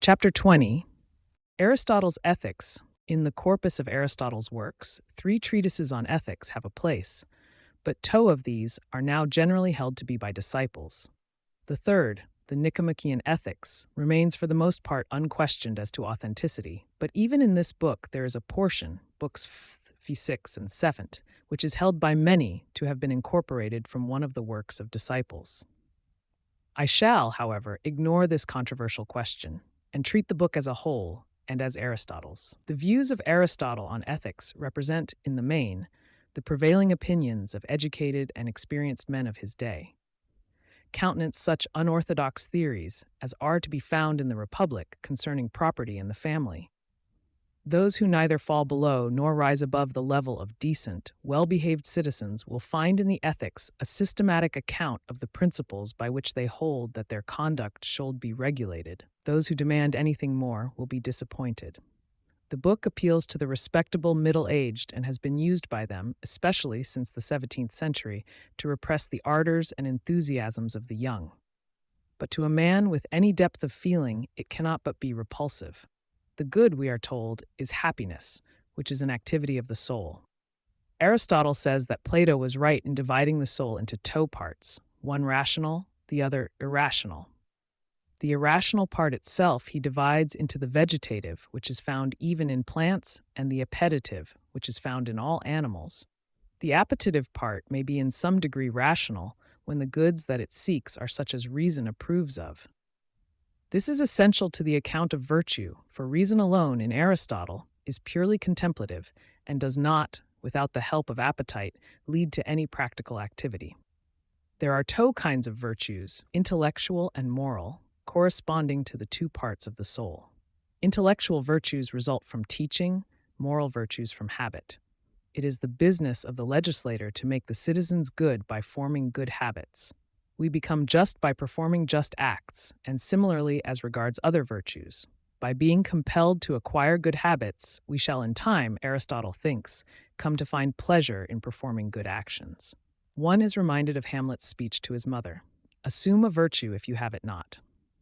Chapter 20, Aristotle's Ethics. In the corpus of Aristotle's works, 3 treatises on ethics have a place, but 2 of these are now generally held to be by disciples. The third, the Nicomachean Ethics, remains for the most part unquestioned as to authenticity, but even in this book there is a portion, books 6 and 7, which is held by many to have been incorporated from one of the works of disciples. I shall, however, ignore this controversial question and treat the book as a whole and as Aristotle's. The views of Aristotle on ethics represent, in the main, the prevailing opinions of educated and experienced men of his day. Countenance such unorthodox theories as are to be found in the Republic concerning property and the family. Those who neither fall below nor rise above the level of decent, well-behaved citizens will find in the Ethics a systematic account of the principles by which they hold that their conduct should be regulated. Those who demand anything more will be disappointed. The book appeals to the respectable middle-aged and has been used by them, especially since the 17th century, to repress the ardors and enthusiasms of the young. But to a man with any depth of feeling, it cannot but be repulsive. The good, we are told, is happiness, which is an activity of the soul. Aristotle says that Plato was right in dividing the soul into 2 parts, one rational, the other irrational. The irrational part itself he divides into the vegetative, which is found even in plants, and the appetitive, which is found in all animals. The appetitive part may be in some degree rational when the goods that it seeks are such as reason approves of. This is essential to the account of virtue, for reason alone, in Aristotle, is purely contemplative and does not, without the help of appetite, lead to any practical activity. There are 2 kinds of virtues, intellectual and moral, corresponding to the 2 parts of the soul. Intellectual virtues result from teaching, moral virtues from habit. It is the business of the legislator to make the citizens good by forming good habits. We become just by performing just acts, and similarly as regards other virtues. By being compelled to acquire good habits, we shall in time, Aristotle thinks, come to find pleasure in performing good actions. One is reminded of Hamlet's speech to his mother, "Assume a virtue if you have it not.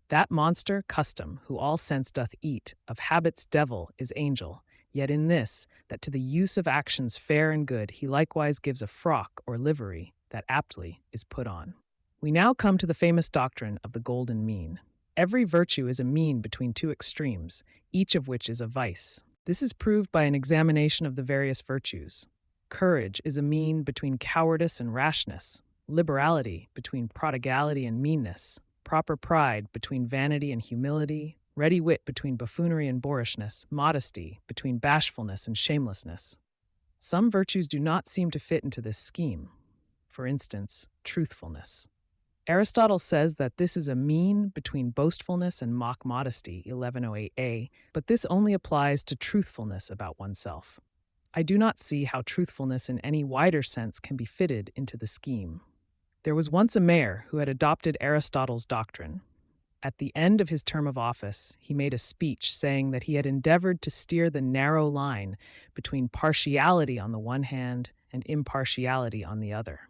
That monster, custom, who all sense doth eat, of habits devil, is angel, yet in this, that to the use of actions fair and good he likewise gives a frock or livery, that aptly is put on." We now come to the famous doctrine of the golden mean. Every virtue is a mean between 2 extremes, each of which is a vice. This is proved by an examination of the various virtues. Courage is a mean between cowardice and rashness, liberality between prodigality and meanness, proper pride between vanity and humility, ready wit between buffoonery and boorishness, modesty between bashfulness and shamelessness. Some virtues do not seem to fit into this scheme. For instance, truthfulness. Aristotle says that this is a mean between boastfulness and mock modesty, 1108a, but this only applies to truthfulness about oneself. I do not see how truthfulness in any wider sense can be fitted into the scheme. There was once a mayor who had adopted Aristotle's doctrine. At the end of his term of office, he made a speech saying that he had endeavored to steer the narrow line between partiality on the one hand and impartiality on the other.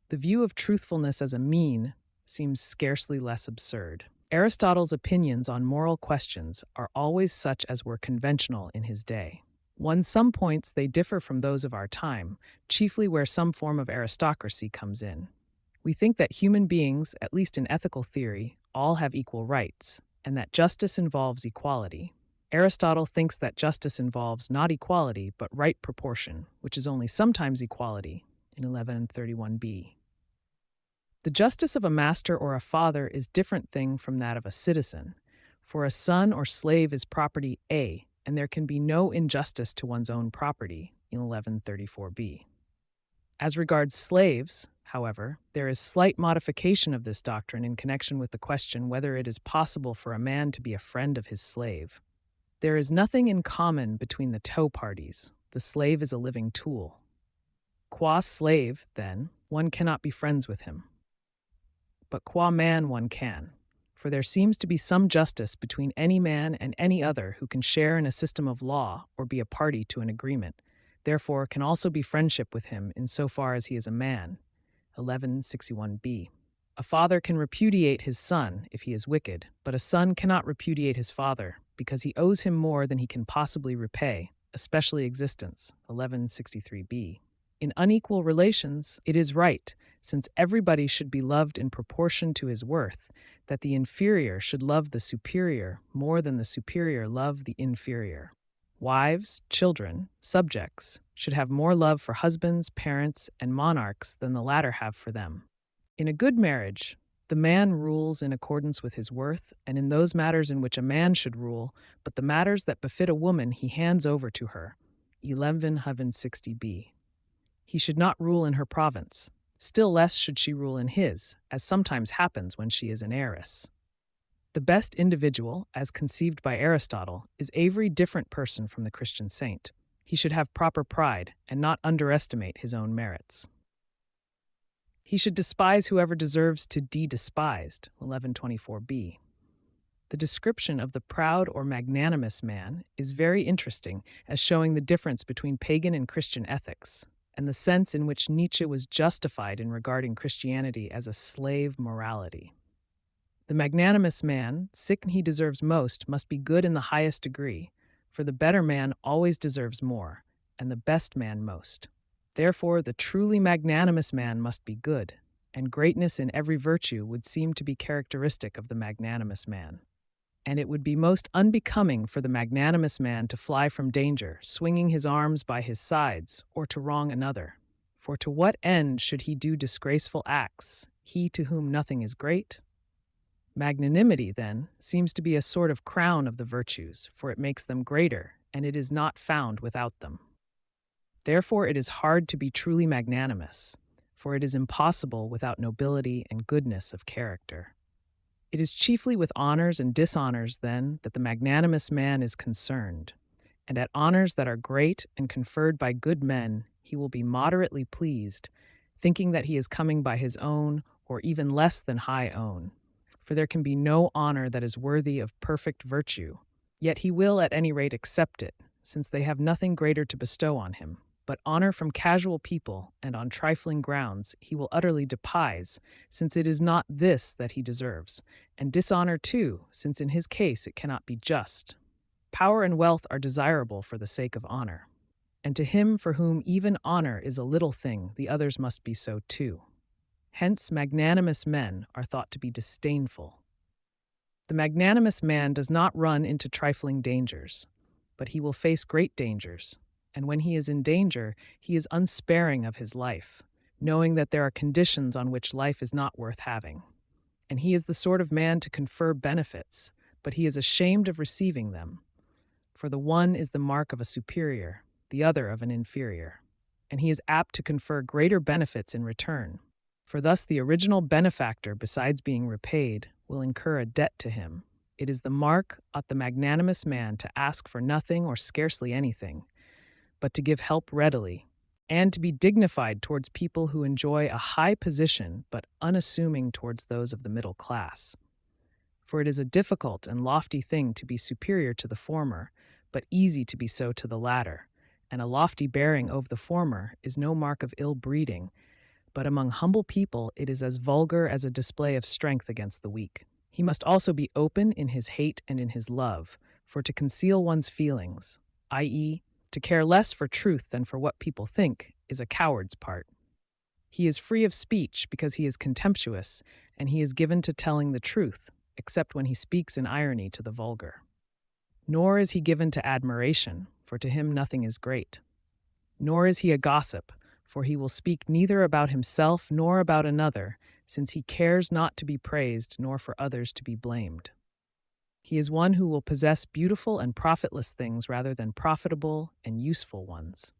The view of truthfulness as a mean seems scarcely less absurd. Aristotle's opinions on moral questions are always such as were conventional in his day. On some points they differ from those of our time, chiefly where some form of aristocracy comes in. We think that human beings, at least in ethical theory, all have equal rights, and that justice involves equality. Aristotle thinks that justice involves not equality, but right proportion, which is only sometimes equality, in 1131b. The justice of a master or a father is different thing from that of a citizen, for a son or slave is property A, and there can be no injustice to one's own property, in 1134b. As regards slaves, however, there is slight modification of this doctrine in connection with the question whether it is possible for a man to be a friend of his slave. There is nothing in common between the 2 parties. The slave is a living tool. Qua slave, then, one cannot be friends with him. But qua man one can, for there seems to be some justice between any man and any other who can share in a system of law or be a party to an agreement, therefore can also be friendship with him in so far as he is a man, 1161b. A father can repudiate his son if he is wicked, but a son cannot repudiate his father because he owes him more than he can possibly repay, especially existence. 1163b. In unequal relations, it is right, since everybody should be loved in proportion to his worth, that the inferior should love the superior more than the superior love the inferior. Wives, children, subjects should have more love for husbands, parents, and monarchs than the latter have for them. In a good marriage, the man rules in accordance with his worth, and in those matters in which a man should rule, but the matters that befit a woman he hands over to her. 1160b. He should not rule in her province. Still less should she rule in his, as sometimes happens when she is an heiress. The best individual, as conceived by Aristotle, is every different person from the Christian saint. He should have proper pride and not underestimate his own merits. He should despise whoever deserves to be despised. 1124b. The description of the proud or magnanimous man is very interesting as showing the difference between pagan and Christian ethics, and the sense in which Nietzsche was justified in regarding Christianity as a slave morality. The magnanimous man, sick he deserves most, must be good in the highest degree, for the better man always deserves more, and the best man most. Therefore, the truly magnanimous man must be good, and greatness in every virtue would seem to be characteristic of the magnanimous man. And it would be most unbecoming for the magnanimous man to fly from danger, swinging his arms by his sides, or to wrong another. For to what end should he do disgraceful acts, he to whom nothing is great? Magnanimity, then, seems to be a sort of crown of the virtues, for it makes them greater, and it is not found without them. Therefore it is hard to be truly magnanimous, for it is impossible without nobility and goodness of character. It is chiefly with honors and dishonors, then, that the magnanimous man is concerned, and at honors that are great and conferred by good men he will be moderately pleased, thinking that he is coming by his own or even less than high own. For there can be no honor that is worthy of perfect virtue, yet he will at any rate accept it, since they have nothing greater to bestow on him. But honor from casual people and on trifling grounds he will utterly despise, since it is not this that he deserves, and dishonor too, since in his case it cannot be just. Power and wealth are desirable for the sake of honor, and to him for whom even honor is a little thing, the others must be so too. Hence, magnanimous men are thought to be disdainful. The magnanimous man does not run into trifling dangers, but he will face great dangers, and when he is in danger, he is unsparing of his life, knowing that there are conditions on which life is not worth having. And he is the sort of man to confer benefits, but he is ashamed of receiving them, for the one is the mark of a superior, the other of an inferior, and he is apt to confer greater benefits in return. For thus the original benefactor, besides being repaid, will incur a debt to him. It is the mark of the magnanimous man to ask for nothing or scarcely anything, but to give help readily, and to be dignified towards people who enjoy a high position but unassuming towards those of the middle class. For it is a difficult and lofty thing to be superior to the former, but easy to be so to the latter, and a lofty bearing over the former is no mark of ill breeding, but among humble people it is as vulgar as a display of strength against the weak. He must also be open in his hate and in his love, for to conceal one's feelings, i.e., to care less for truth than for what people think, is a coward's part. He is free of speech because he is contemptuous, and he is given to telling the truth, except when he speaks in irony to the vulgar. Nor is he given to admiration, for to him nothing is great. Nor is he a gossip, for he will speak neither about himself nor about another, since he cares not to be praised nor for others to be blamed. He is one who will possess beautiful and profitless things rather than profitable and useful ones.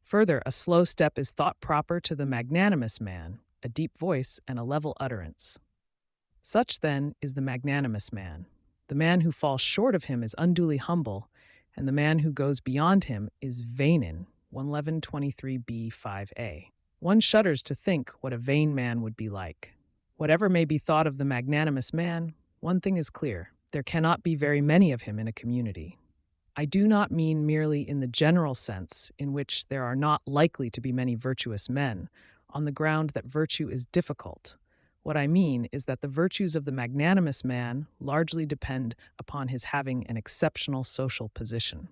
Further, a slow step is thought proper to the magnanimous man, a deep voice and a level utterance. Such, then, is the magnanimous man. The man who falls short of him is unduly humble, and the man who goes beyond him is vain. 1123b5a. One shudders to think what a vain man would be like. Whatever may be thought of the magnanimous man, one thing is clear: there cannot be very many of him in a community. I do not mean merely in the general sense in which there are not likely to be many virtuous men, on the ground that virtue is difficult, What I mean is that the virtues of the magnanimous man largely depend upon his having an exceptional social position.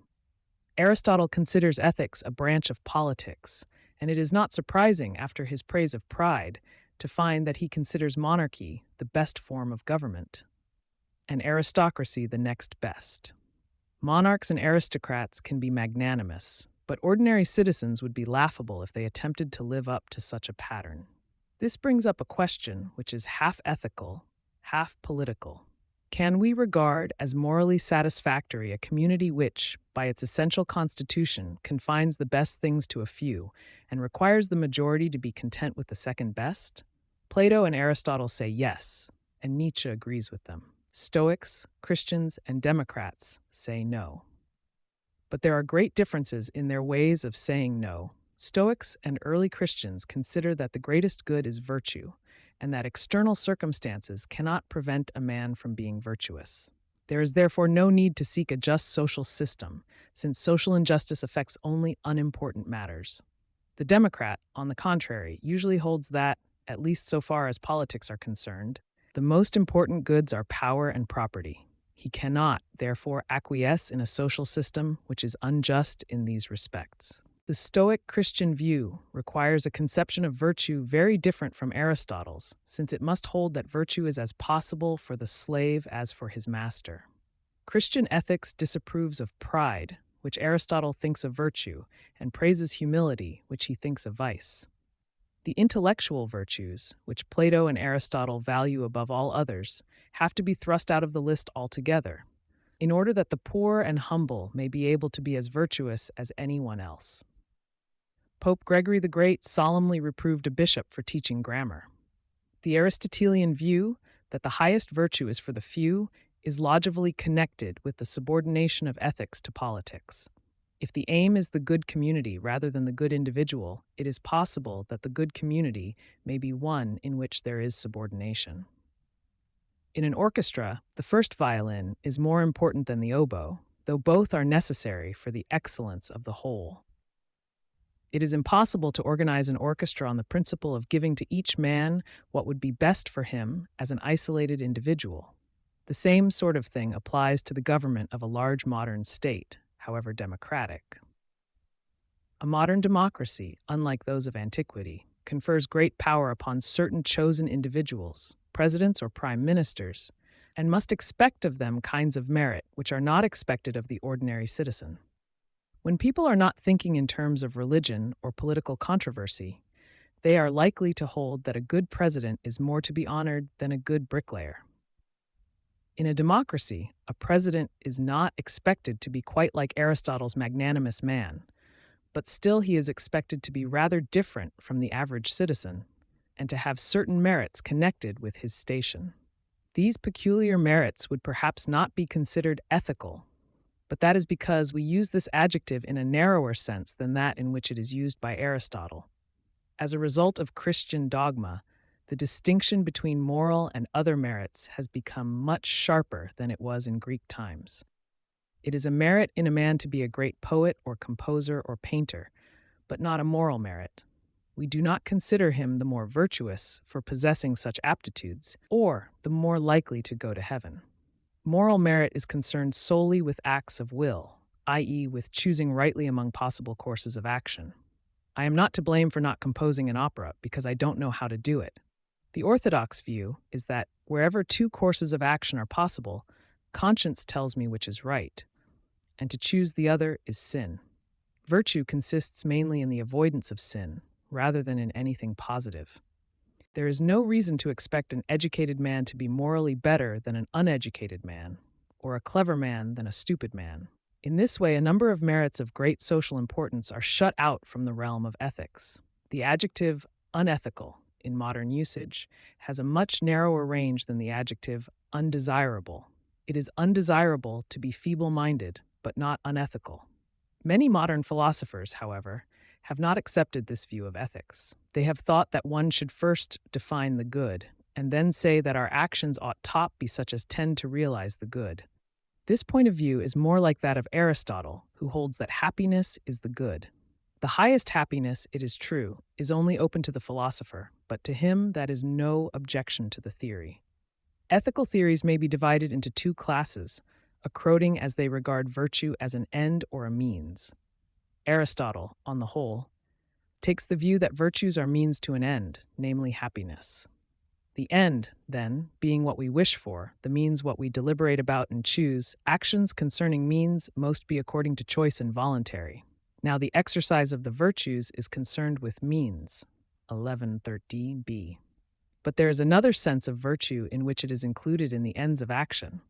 Aristotle considers ethics a branch of politics, and it is not surprising, after his praise of pride, to find that he considers monarchy the best form of government, and aristocracy the next best. Monarchs and aristocrats can be magnanimous, but ordinary citizens would be laughable if they attempted to live up to such a pattern. This brings up a question which is half ethical, half political. Can we regard as morally satisfactory a community which, by its essential constitution, confines the best things to a few and requires the majority to be content with the second best? Plato and Aristotle say yes, and Nietzsche agrees with them. Stoics, Christians, and Democrats say no. But there are great differences in their ways of saying no. Stoics and early Christians consider that the greatest good is virtue, and that external circumstances cannot prevent a man from being virtuous. There is therefore no need to seek a just social system, since social injustice affects only unimportant matters. The Democrat, on the contrary, usually holds that, at least so far as politics are concerned, the most important goods are power and property. He cannot, therefore, acquiesce in a social system which is unjust in these respects. The Stoic Christian view requires a conception of virtue very different from Aristotle's, since it must hold that virtue is as possible for the slave as for his master. Christian ethics disapproves of pride, which Aristotle thinks a virtue, and praises humility, which he thinks a vice. The intellectual virtues, which Plato and Aristotle value above all others, have to be thrust out of the list altogether, in order that the poor and humble may be able to be as virtuous as anyone else. Pope Gregory the Great solemnly reproved a bishop for teaching grammar. The Aristotelian view that the highest virtue is for the few is logically connected with the subordination of ethics to politics. If the aim is the good community rather than the good individual, it is possible that the good community may be one in which there is subordination. In an orchestra, the first violin is more important than the oboe, though both are necessary for the excellence of the whole. It is impossible to organize an orchestra on the principle of giving to each man what would be best for him as an isolated individual. The same sort of thing applies to the government of a large modern state, however democratic. A modern democracy, unlike those of antiquity, confers great power upon certain chosen individuals, presidents or prime ministers, and must expect of them kinds of merit which are not expected of the ordinary citizen. When people are not thinking in terms of religion or political controversy, they are likely to hold that a good president is more to be honored than a good bricklayer. In a democracy, a president is not expected to be quite like Aristotle's magnanimous man, but still he is expected to be rather different from the average citizen and to have certain merits connected with his station. These peculiar merits would perhaps not be considered ethical, but that is because we use this adjective in a narrower sense than that in which it is used by Aristotle. As a result of Christian dogma, the distinction between moral and other merits has become much sharper than it was in Greek times. It is a merit in a man to be a great poet or composer or painter, but not a moral merit. We do not consider him the more virtuous for possessing such aptitudes, or the more likely to go to heaven. Moral merit is concerned solely with acts of will, i.e., with choosing rightly among possible courses of action. I am not to blame for not composing an opera because I don't know how to do it. The orthodox view is that wherever two courses of action are possible, conscience tells me which is right, and to choose the other is sin. Virtue consists mainly in the avoidance of sin, rather than in anything positive. There is no reason to expect an educated man to be morally better than an uneducated man, or a clever man than a stupid man. In this way, a number of merits of great social importance are shut out from the realm of ethics. The adjective unethical, in modern usage, has a much narrower range than the adjective undesirable. It is undesirable to be feeble-minded, but not unethical. Many modern philosophers, however, have not accepted this view of ethics. They have thought that one should first define the good, and then say that our actions ought top be such as tend to realize the good. This point of view is more like that of Aristotle, who holds that happiness is the good. The highest happiness, it is true, is only open to the philosopher, but to him that is no objection to the theory. Ethical theories may be divided into two classes, according as they regard virtue as an end or a means. Aristotle, on the whole, takes the view that virtues are means to an end, namely happiness. The end, then, being what we wish for, the means what we deliberate about and choose, actions concerning means most be according to choice and voluntary. Now the exercise of the virtues is concerned with means, 1113b. But there is another sense of virtue in which it is included in the ends of action.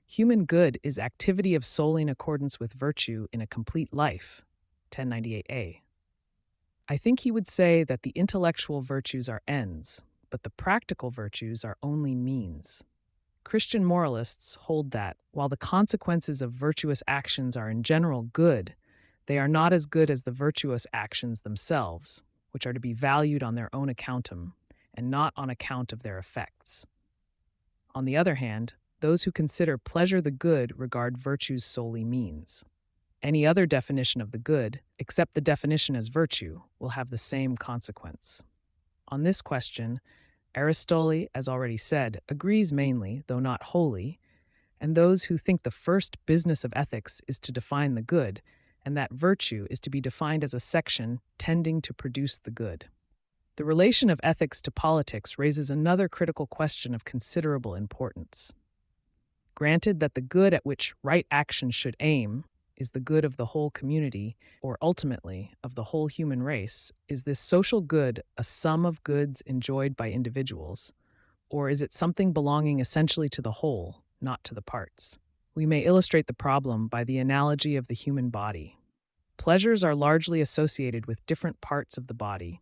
Human good is activity of soul in accordance with virtue in a complete life, 1098a. I think he would say that the intellectual virtues are ends, but the practical virtues are only means. Christian moralists hold that, while the consequences of virtuous actions are in general good, they are not as good as the virtuous actions themselves, which are to be valued on their own accountum, and not on account of their effects. On the other hand, those who consider pleasure the good regard virtues solely means. Any other definition of the good, except the definition as virtue, will have the same consequence. On this question, Aristotle, as already said, agrees mainly, though not wholly, and those who think the first business of ethics is to define the good, and that virtue is to be defined as a section tending to produce the good. The relation of ethics to politics raises another critical question of considerable importance. Granted that the good at which right action should aim is the good of the whole community, or ultimately of the whole human race, is this social good a sum of goods enjoyed by individuals, or is it something belonging essentially to the whole, not to the parts? We may illustrate the problem by the analogy of the human body. Pleasures are largely associated with different parts of the body,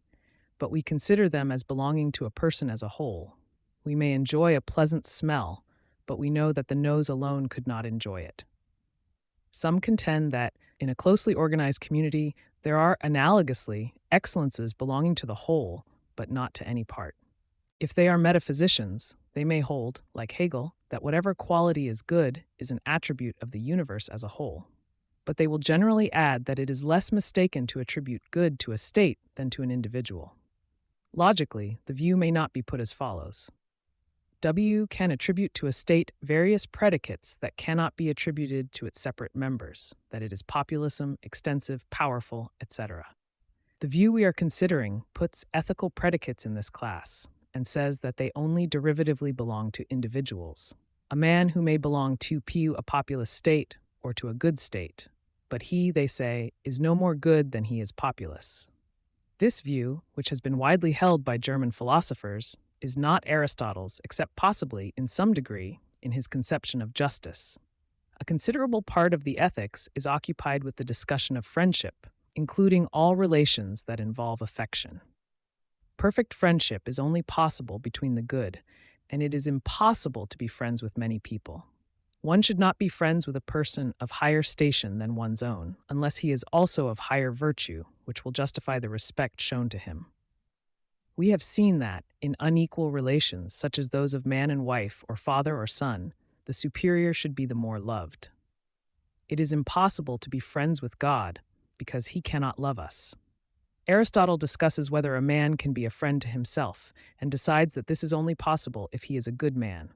but we consider them as belonging to a person as a whole. We may enjoy a pleasant smell, but we know that the nose alone could not enjoy it. Some contend that, in a closely organized community, there are analogously excellences belonging to the whole, but not to any part. If they are metaphysicians, they may hold, like Hegel, that whatever quality is good is an attribute of the universe as a whole. But they will generally add that it is less mistaken to attribute good to a state than to an individual. Logically, the view may not be put as follows. W can attribute to a state various predicates that cannot be attributed to its separate members, that it is populism, extensive, powerful, etc. The view we are considering puts ethical predicates in this class and says that they only derivatively belong to individuals. A man who may belong to a populous state or to a good state, but he, they say, is no more good than he is populous. This view, which has been widely held by German philosophers, is not Aristotle's, except possibly, in some degree, in his conception of justice. A considerable part of the ethics is occupied with the discussion of friendship, including all relations that involve affection. Perfect friendship is only possible between the good, and it is impossible to be friends with many people. One should not be friends with a person of higher station than one's own, unless he is also of higher virtue, which will justify the respect shown to him. We have seen that, in unequal relations, such as those of man and wife or father or son, the superior should be the more loved. It is impossible to be friends with God, because he cannot love us. Aristotle discusses whether a man can be a friend to himself, and decides that this is only possible if he is a good man.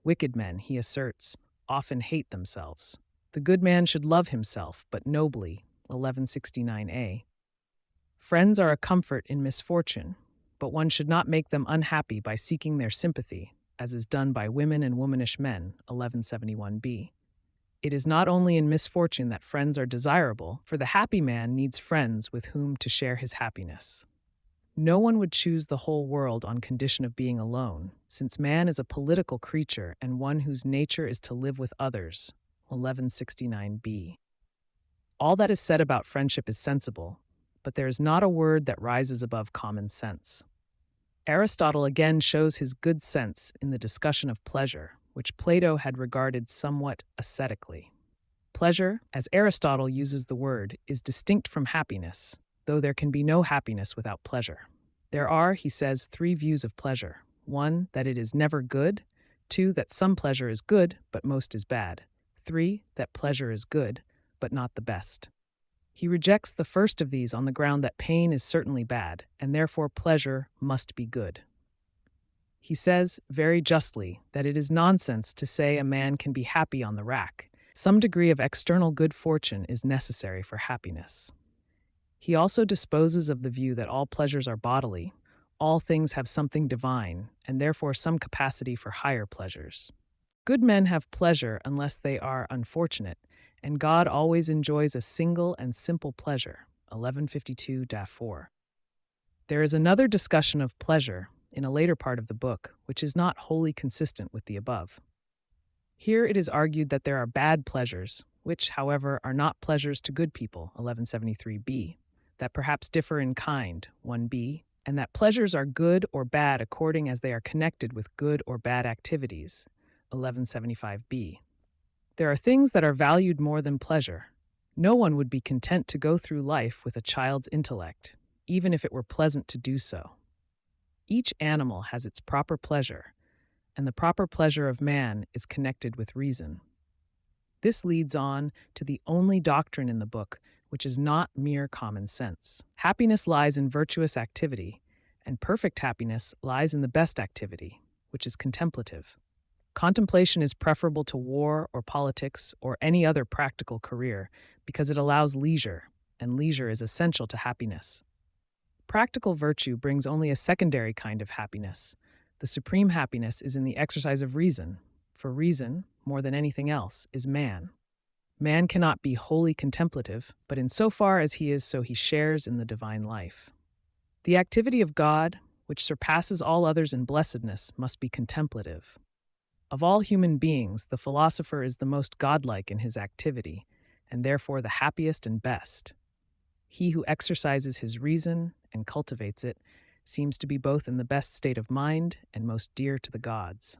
Wicked men, he asserts, often hate themselves. The good man should love himself, but nobly, 1169a. Friends are a comfort in misfortune, but one should not make them unhappy by seeking their sympathy, as is done by women and womanish men, 1171b. It is not only in misfortune that friends are desirable, for the happy man needs friends with whom to share his happiness. No one would choose the whole world on condition of being alone, since man is a political creature and one whose nature is to live with others, 1169b. All that is said about friendship is sensible, but there is not a word that rises above common sense. Aristotle again shows his good sense in the discussion of pleasure, which Plato had regarded somewhat ascetically. Pleasure, as Aristotle uses the word, is distinct from happiness, though there can be no happiness without pleasure. There are, he says, three views of pleasure. 1, that it is never good. 2, that some pleasure is good, but most is bad. 3, that pleasure is good, but not the best. He rejects the first of these on the ground that pain is certainly bad, and therefore pleasure must be good. He says, very justly, that it is nonsense to say a man can be happy on the rack. Some degree of external good fortune is necessary for happiness. He also disposes of the view that all pleasures are bodily, all things have something divine, and therefore some capacity for higher pleasures. Good men have pleasure unless they are unfortunate, and God always enjoys a single and simple pleasure. 1152-4. There is another discussion of pleasure in a later part of the book, which is not wholly consistent with the above. Here it is argued that there are bad pleasures, which, however, are not pleasures to good people, 1173b, that perhaps differ in kind, 1b, and that pleasures are good or bad according as they are connected with good or bad activities, 1175b. There are things that are valued more than pleasure. No one would be content to go through life with a child's intellect, even if it were pleasant to do so. Each animal has its proper pleasure, and the proper pleasure of man is connected with reason. This leads on to the only doctrine in the book which is not mere common sense. Happiness lies in virtuous activity, and perfect happiness lies in the best activity, which is contemplative. Contemplation is preferable to war or politics or any other practical career because it allows leisure, and leisure is essential to happiness. Practical virtue brings only a secondary kind of happiness. The supreme happiness is in the exercise of reason, for reason, more than anything else, is man. Man cannot be wholly contemplative, but in so far as he is so he shares in the divine life. The activity of God, which surpasses all others in blessedness, must be contemplative. Of all human beings, the philosopher is the most godlike in his activity, and therefore the happiest and best. He who exercises his reason and cultivates it seems to be both in the best state of mind and most dear to the gods.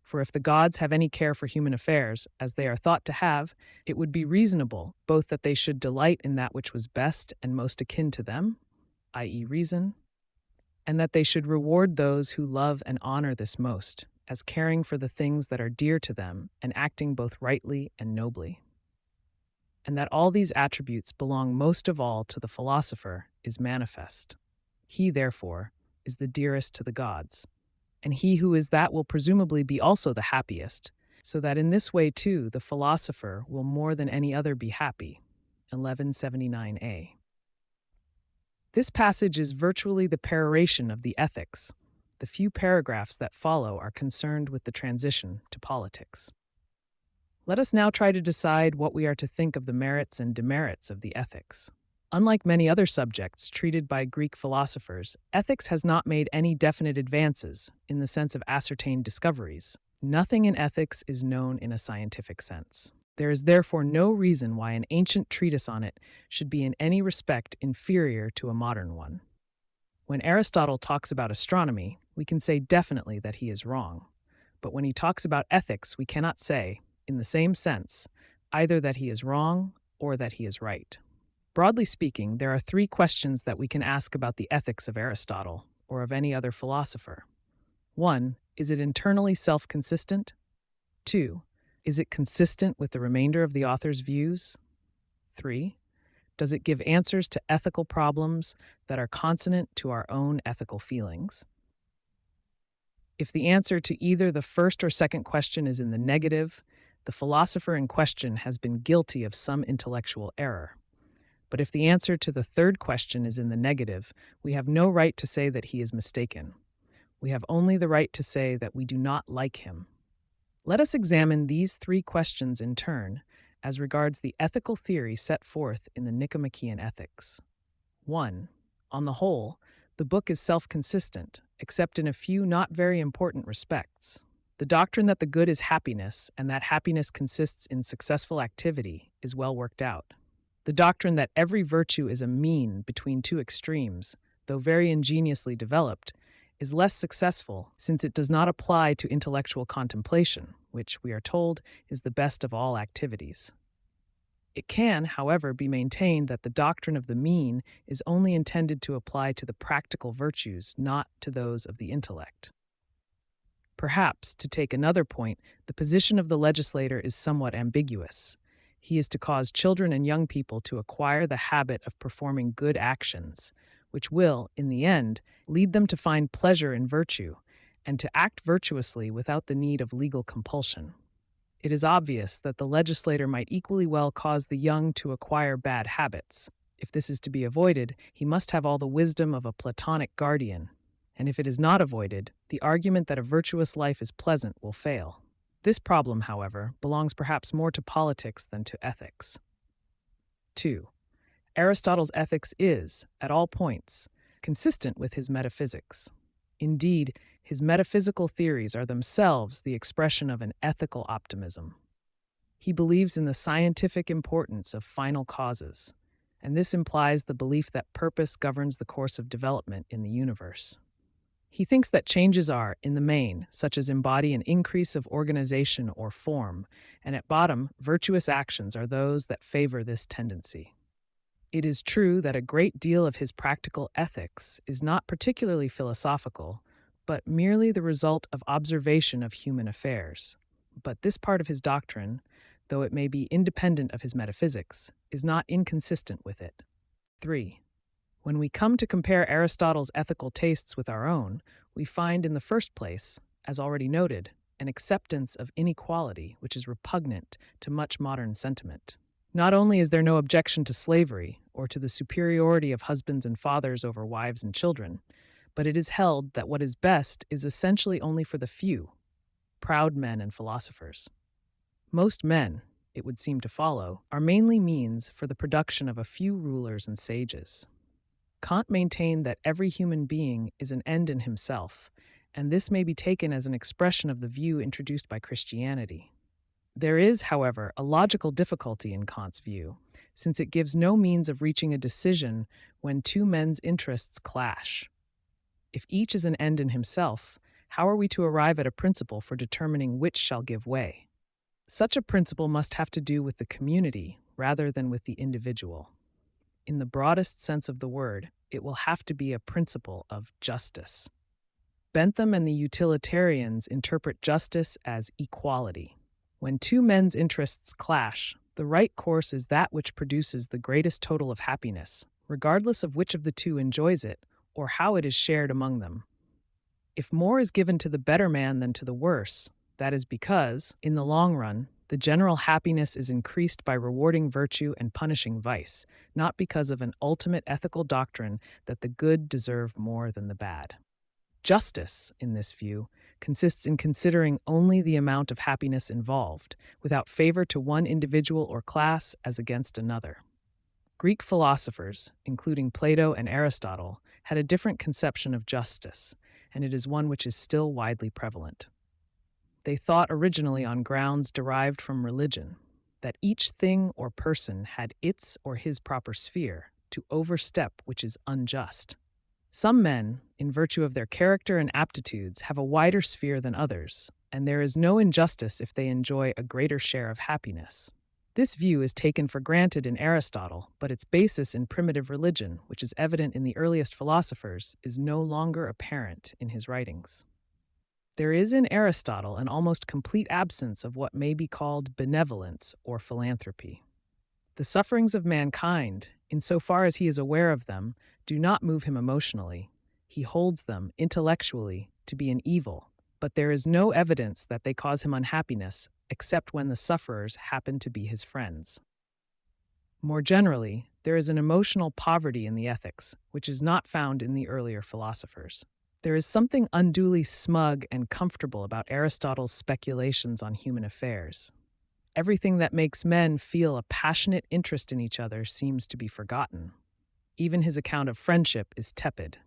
For if the gods have any care for human affairs, as they are thought to have, it would be reasonable both that they should delight in that which was best and most akin to them, i.e., reason, and that they should reward those who love and honor this most, as caring for the things that are dear to them and acting both rightly and nobly. And that all these attributes belong most of all to the philosopher is manifest. He, therefore, is the dearest to the gods, and he who is that will presumably be also the happiest, so that in this way, too, the philosopher will more than any other be happy. 1179a. This passage is virtually the peroration of the Ethics. The few paragraphs that follow are concerned with the transition to politics. Let us now try to decide what we are to think of the merits and demerits of the Ethics. Unlike many other subjects treated by Greek philosophers, ethics has not made any definite advances in the sense of ascertained discoveries. Nothing in ethics is known in a scientific sense. There is therefore no reason why an ancient treatise on it should be in any respect inferior to a modern one. When Aristotle talks about astronomy, we can say definitely that he is wrong. But when he talks about ethics, we cannot say, in the same sense, either that he is wrong or that he is right. Broadly speaking, there are three questions that we can ask about the ethics of Aristotle or of any other philosopher. 1. Is it internally self-consistent? 2. Is it consistent with the remainder of the author's views? 3. Does it give answers to ethical problems that are consonant to our own ethical feelings? If the answer to either the first or second question is in the negative, the philosopher in question has been guilty of some intellectual error. But if the answer to the third question is in the negative, we have no right to say that he is mistaken. We have only the right to say that we do not like him. Let us examine these three questions in turn as regards the ethical theory set forth in the Nicomachean Ethics. 1. On the whole, the book is self-consistent, except in a few not very important respects. The doctrine that the good is happiness and that happiness consists in successful activity is well worked out. The doctrine that every virtue is a mean between two extremes, though very ingeniously developed, is less successful since it does not apply to intellectual contemplation, which, we are told, is the best of all activities. It can, however, be maintained that the doctrine of the mean is only intended to apply to the practical virtues, not to those of the intellect. Perhaps, to take another point, the position of the legislator is somewhat ambiguous. He is to cause children and young people to acquire the habit of performing good actions, which will, in the end, lead them to find pleasure in virtue and to act virtuously without the need of legal compulsion. It is obvious that the legislator might equally well cause the young to acquire bad habits. If this is to be avoided, he must have all the wisdom of a Platonic guardian. And if it is not avoided, the argument that a virtuous life is pleasant will fail. This problem, however, belongs perhaps more to politics than to ethics. 2. Aristotle's ethics is, at all points, consistent with his metaphysics. Indeed, his metaphysical theories are themselves the expression of an ethical optimism. He believes in the scientific importance of final causes, and this implies the belief that purpose governs the course of development in the universe. He thinks that changes are, in the main, such as embody an increase of organization or form, and at bottom, virtuous actions are those that favor this tendency. It is true that a great deal of his practical ethics is not particularly philosophical, but merely the result of observation of human affairs. But this part of his doctrine, though it may be independent of his metaphysics, is not inconsistent with it. 3. When we come to compare Aristotle's ethical tastes with our own, we find in the first place, as already noted, an acceptance of inequality which is repugnant to much modern sentiment. Not only is there no objection to slavery or to the superiority of husbands and fathers over wives and children, but it is held that what is best is essentially only for the few, proud men and philosophers. Most men, it would seem to follow, are mainly means for the production of a few rulers and sages. Kant maintained that every human being is an end in himself, and this may be taken as an expression of the view introduced by Christianity. There is, however, a logical difficulty in Kant's view, since it gives no means of reaching a decision when two men's interests clash. If each is an end in himself, how are we to arrive at a principle for determining which shall give way? Such a principle must have to do with the community rather than with the individual. In the broadest sense of the word, it will have to be a principle of justice. Bentham and the utilitarians interpret justice as equality. When two men's interests clash, the right course is that which produces the greatest total of happiness, regardless of which of the two enjoys it or how it is shared among them. If more is given to the better man than to the worse, that is because, in the long run, the general happiness is increased by rewarding virtue and punishing vice, not because of an ultimate ethical doctrine that the good deserve more than the bad. Justice, in this view, consists in considering only the amount of happiness involved, without favor to one individual or class as against another. Greek philosophers, including Plato and Aristotle, had a different conception of justice, and it is one which is still widely prevalent. They thought originally on grounds derived from religion, that each thing or person had its or his proper sphere to overstep which is unjust. Some men, in virtue of their character and aptitudes, have a wider sphere than others, and there is no injustice if they enjoy a greater share of happiness. This view is taken for granted in Aristotle, but its basis in primitive religion, which is evident in the earliest philosophers, is no longer apparent in his writings. There is in Aristotle an almost complete absence of what may be called benevolence or philanthropy. The sufferings of mankind, insofar as he is aware of them, do not move him emotionally. He holds them, intellectually, to be an evil, but there is no evidence that they cause him unhappiness, except when the sufferers happen to be his friends. More generally, there is an emotional poverty in the ethics, which is not found in the earlier philosophers. There is something unduly smug and comfortable about Aristotle's speculations on human affairs. Everything that makes men feel a passionate interest in each other seems to be forgotten. Even his account of friendship is tepid.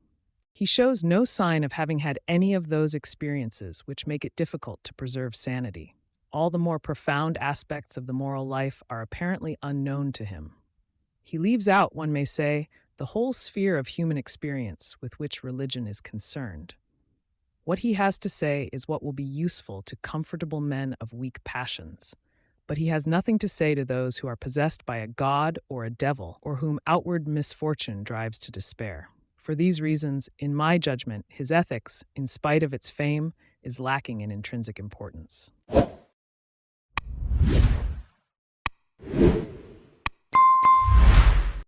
He shows no sign of having had any of those experiences which make it difficult to preserve sanity. All the more profound aspects of the moral life are apparently unknown to him. He leaves out, one may say, the whole sphere of human experience with which religion is concerned. What he has to say is what will be useful to comfortable men of weak passions, but he has nothing to say to those who are possessed by a god or a devil, or whom outward misfortune drives to despair. For these reasons, in my judgment, his ethics, in spite of its fame, is lacking in intrinsic importance.